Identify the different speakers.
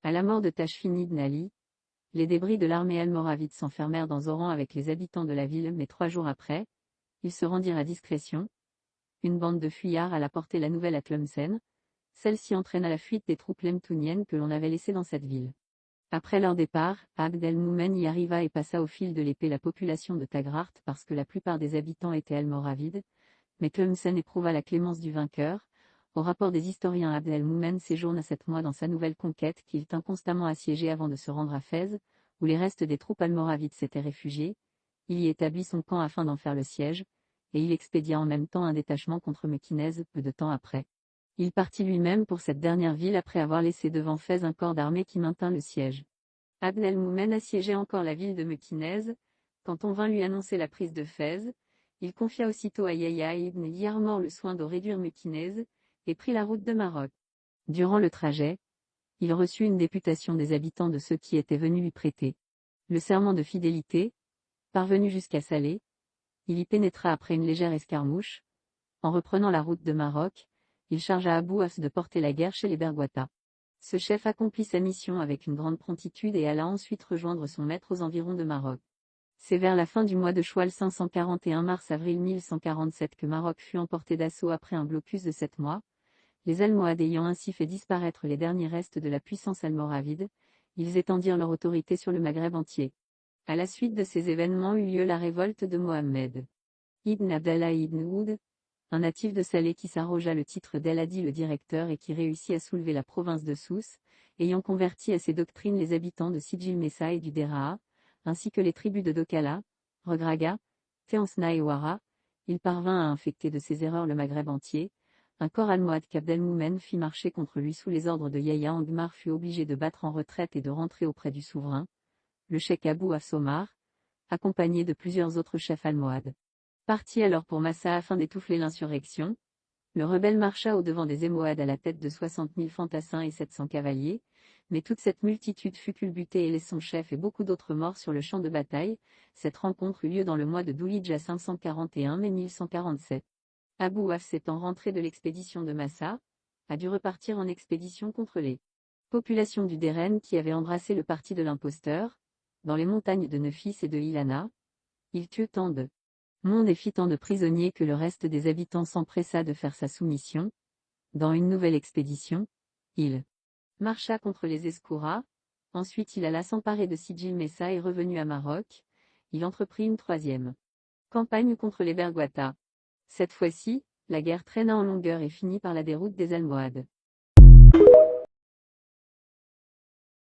Speaker 1: À la mort de Tachfin ibn Ali, les débris de l'armée almoravide s'enfermèrent dans Oran avec les habitants de la ville, mais 3 jours après, ils se rendirent à discrétion. Une bande de fuyards alla porter la nouvelle à Tlemcen. Celle-ci entraîna la fuite des troupes lemtouniennes que l'on avait laissées dans cette ville. Après leur départ, Abd el-Moumen y arriva et passa au fil de l'épée la population de Tagrart parce que la plupart des habitants étaient almoravides, mais Tlemcen éprouva la clémence du vainqueur. Au rapport des historiens, Abd el-Moumen séjourna 7 mois dans sa nouvelle conquête qu'il tint constamment assiégée avant de se rendre à Fès, où les restes des troupes almoravides s'étaient réfugiés. Il y établit son camp afin d'en faire le siège, et il expédia en même temps un détachement contre Mequinez peu de temps après. Il partit lui-même pour cette dernière ville après avoir laissé devant Fès un corps d'armée qui maintint le siège. Abd el-Moumen assiégeait encore la ville de Mequinez. Quand on vint lui annoncer la prise de Fès, il confia aussitôt à Yahya ibn Yarmor le soin de réduire Mequinez, et prit la route de Maroc. Durant le trajet, il reçut une députation des habitants de ceux qui étaient venus lui prêter le serment de fidélité. Parvenu jusqu'à Salé, il y pénétra après une légère escarmouche. En reprenant la route de Maroc, il chargea Abou Hafs de porter la guerre chez les Bergouata. Ce chef accomplit sa mission avec une grande promptitude et alla ensuite rejoindre son maître aux environs de Maroc. C'est vers la fin du mois de Choual 541 mars-avril 1147 que Maroc fut emporté d'assaut après un blocus de 7 mois. Les Almohades ayant ainsi fait disparaître les derniers restes de la puissance almoravide, ils étendirent leur autorité sur le Maghreb entier. À la suite de ces événements eut lieu la révolte de Mohammed ibn Abdallah ibn Oud, un natif de Salé qui s'arrogea le titre d'El-Hadi le directeur et qui réussit à soulever la province de Sousse, ayant converti à ses doctrines les habitants de Sijil Messa et du Deraa, ainsi que les tribus de Dokala, Regraga, Teansna et Ouara. Il parvint à infecter de ses erreurs le Maghreb entier. Un corps almohade qu'Abd el-Moumen fit marcher contre lui sous les ordres de Yahya Angmar fut obligé de battre en retraite et de rentrer auprès du souverain, le cheikh Abou Hafs Omar, accompagné de plusieurs autres chefs almohades. Parti alors pour Massa afin d'étouffer l'insurrection, le rebelle marcha au-devant des Émohades à la tête de 60 000 fantassins et 700 cavaliers, mais toute cette multitude fut culbutée et laissa son chef et beaucoup d'autres morts sur le champ de bataille. Cette rencontre eut lieu dans le mois de Doulhidja 541 mai 1147. Abou Hafs étant rentré de l'expédition de Massa, a dû repartir en expédition contre les populations du Dérène qui avaient embrassé le parti de l'imposteur. Dans les montagnes de Nephis et de Ilana, il tue tant de monde et fit tant de prisonniers que le reste des habitants s'empressa de faire sa soumission. Dans une nouvelle expédition, il marcha contre les Escouras. Ensuite il alla s'emparer de Sijil Messa et revenu à Maroc, il entreprit une 3e campagne contre les Bergouata. Cette fois-ci, la guerre traîna en longueur et finit par la déroute des Almohades.